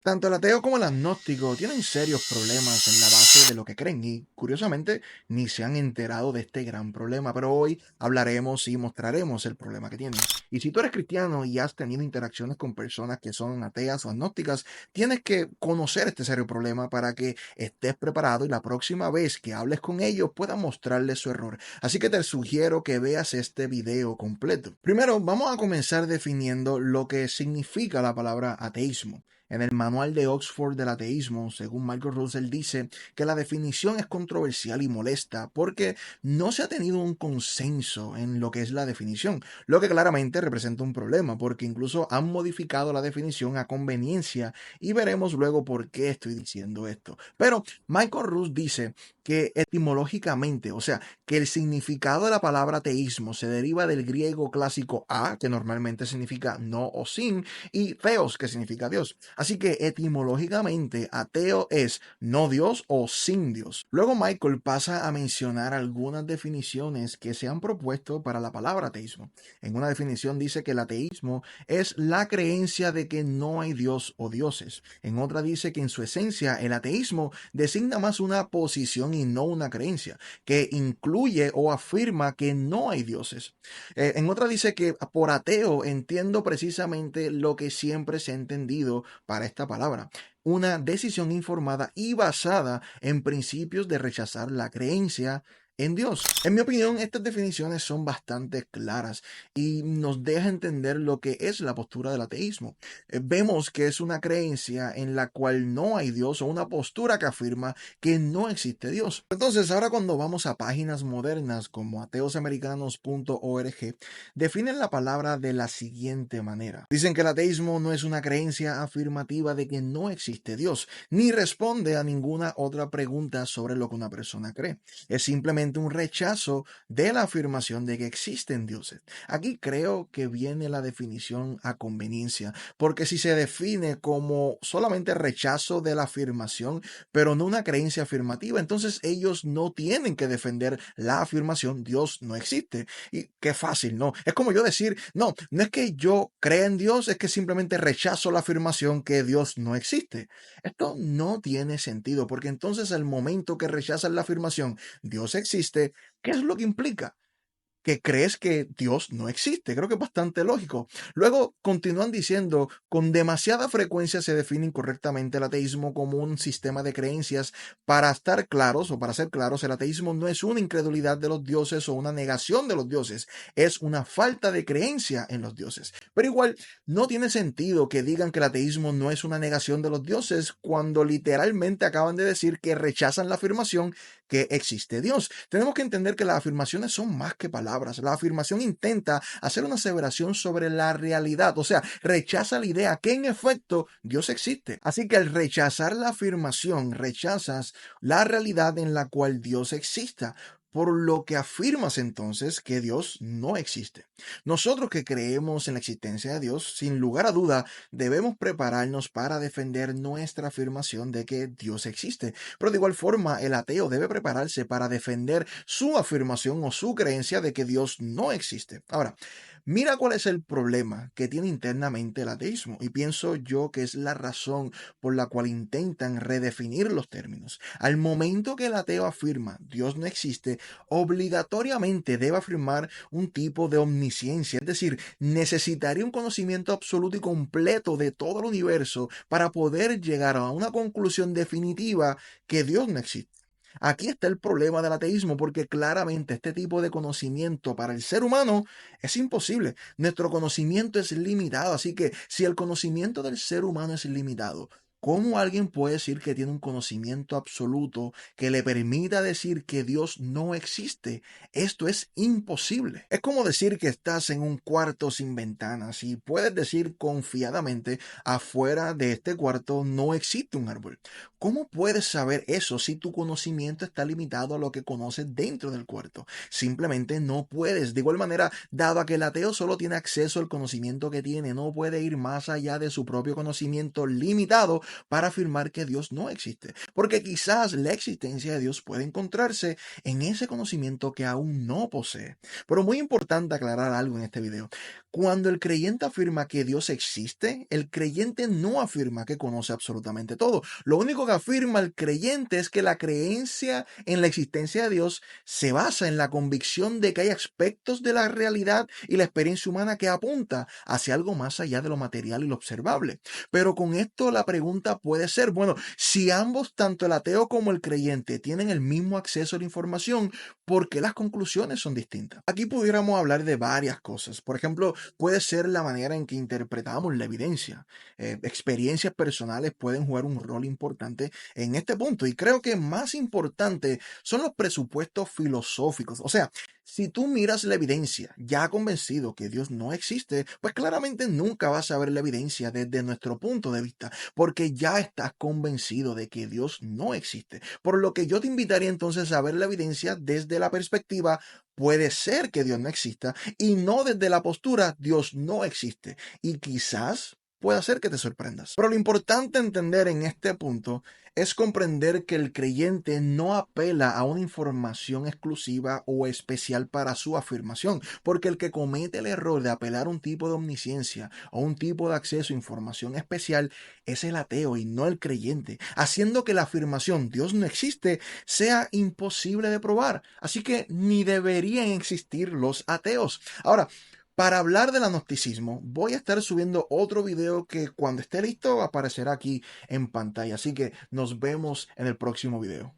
Tanto el ateo como el agnóstico tienen serios problemas en la base de lo que creen y, curiosamente, ni se han enterado de este gran problema, pero hoy hablaremos y mostraremos el problema que tienen. Y si tú eres cristiano y has tenido interacciones con personas que son ateas o agnósticas, tienes que conocer este serio problema para que estés preparado y la próxima vez que hables con ellos puedas mostrarles su error. Así que te sugiero que veas este video completo. Primero, vamos a comenzar definiendo lo que significa la palabra ateísmo. En el Manual de Oxford del Ateísmo, según Michael Russell, dice que la definición es controversial y molesta porque no se ha tenido un consenso en lo que es la definición, lo que claramente representa un problema porque incluso han modificado la definición a conveniencia y veremos luego por qué estoy diciendo esto. Pero Michael Russell dice que etimológicamente, o sea, que el significado de la palabra ateísmo se deriva del griego clásico a, que normalmente significa no o sin, y theos, que significa Dios. Así que etimológicamente ateo es no Dios o sin Dios. Luego Michael pasa a mencionar algunas definiciones que se han propuesto para la palabra ateísmo. En una definición dice que el ateísmo es la creencia de que no hay Dios o dioses. En otra dice que en su esencia el ateísmo designa más una posición y no una creencia, que incluye o afirma que no hay dioses. En otra dice que por ateo entiendo precisamente lo que siempre se ha entendido para esta palabra, una decisión informada y basada en principios de rechazar la creencia en Dios. En mi opinión, estas definiciones son bastante claras y nos deja entender lo que es la postura del ateísmo. Vemos que es una creencia en la cual no hay Dios o una postura que afirma que no existe Dios. Entonces, ahora cuando vamos a páginas modernas como ateosamericanos.org, definen la palabra de la siguiente manera. Dicen que el ateísmo no es una creencia afirmativa de que no existe Dios, ni responde a ninguna otra pregunta sobre lo que una persona cree. Es simplemente un rechazo de la afirmación de que existen dioses. Aquí creo que viene la definición a conveniencia, porque si se define como solamente rechazo de la afirmación, pero no una creencia afirmativa, entonces ellos no tienen que defender la afirmación Dios no existe. Y qué fácil, ¿no? Es como yo decir, no, no es que yo crea en Dios, es que simplemente rechazo la afirmación que Dios no existe. Esto no tiene sentido, porque entonces al momento que rechazan la afirmación Dios existe, ¿qué es lo que implica? Que crees que Dios no existe. Creo que es bastante lógico. Luego continúan diciendo, con demasiada frecuencia se define incorrectamente el ateísmo como un sistema de creencias. Para estar claros o para ser claros, el ateísmo no es una incredulidad de los dioses o una negación de los dioses, es una falta de creencia en los dioses. Pero igual, no tiene sentido que digan que el ateísmo no es una negación de los dioses cuando literalmente acaban de decir que rechazan la afirmación que existe Dios. Tenemos que entender que las afirmaciones son más que palabras. La afirmación intenta hacer una aseveración sobre la realidad, o sea, rechaza la idea que en efecto Dios existe. Así que al rechazar la afirmación, rechazas la realidad en la cual Dios exista. Por lo que afirmas entonces que Dios no existe. Nosotros que creemos en la existencia de Dios, sin lugar a duda, debemos prepararnos para defender nuestra afirmación de que Dios existe. Pero de igual forma, el ateo debe prepararse para defender su afirmación o su creencia de que Dios no existe. Ahora, mira cuál es el problema que tiene internamente el ateísmo, y pienso yo que es la razón por la cual intentan redefinir los términos. Al momento que el ateo afirma Dios no existe, obligatoriamente debe afirmar un tipo de omnisciencia, es decir, necesitaría un conocimiento absoluto y completo de todo el universo para poder llegar a una conclusión definitiva que Dios no existe. Aquí está el problema del ateísmo, porque claramente este tipo de conocimiento para el ser humano es imposible. Nuestro conocimiento es limitado, así que si el conocimiento del ser humano es limitado, ¿cómo alguien puede decir que tiene un conocimiento absoluto que le permita decir que Dios no existe? Esto es imposible. Es como decir que estás en un cuarto sin ventanas y puedes decir confiadamente, afuera de este cuarto no existe un árbol. ¿Cómo puedes saber eso si tu conocimiento está limitado a lo que conoces dentro del cuarto? Simplemente no puedes. De igual manera, dado a que el ateo solo tiene acceso al conocimiento que tiene, no puede ir más allá de su propio conocimiento limitado, para afirmar que Dios no existe, porque quizás la existencia de Dios puede encontrarse en ese conocimiento que aún no posee. Pero muy importante aclarar algo en este video. Cuando el creyente afirma que Dios existe, el creyente no afirma que conoce absolutamente todo. Lo único que afirma el creyente es que la creencia en la existencia de Dios se basa en la convicción de que hay aspectos de la realidad y la experiencia humana que apunta hacia algo más allá de lo material y lo observable. Pero con esto la pregunta puede ser, bueno, si ambos, tanto el ateo como el creyente, tienen el mismo acceso a la información, ¿por qué las conclusiones son distintas? Aquí pudiéramos hablar de varias cosas. Por ejemplo, puede ser la manera en que interpretamos la evidencia. Experiencias personales pueden jugar un rol importante en este punto. Y creo que más importante son los presupuestos filosóficos. O sea, si tú miras la evidencia ya convencido que Dios no existe, pues claramente nunca vas a ver la evidencia desde nuestro punto de vista, porque ya estás convencido de que Dios no existe. Por lo que yo te invitaría entonces a ver la evidencia desde la perspectiva, puede ser que Dios no exista, y no desde la postura, Dios no existe. Y quizás pueda ser que te sorprendas. Pero lo importante entender en este punto es comprender que el creyente no apela a una información exclusiva o especial para su afirmación, porque el que comete el error de apelar a un tipo de omnisciencia o un tipo de acceso a información especial es el ateo y no el creyente, haciendo que la afirmación Dios no existe sea imposible de probar. Así que ni deberían existir los ateos. Ahora, para hablar del agnosticismo, voy a estar subiendo otro video que cuando esté listo aparecerá aquí en pantalla. Así que nos vemos en el próximo video.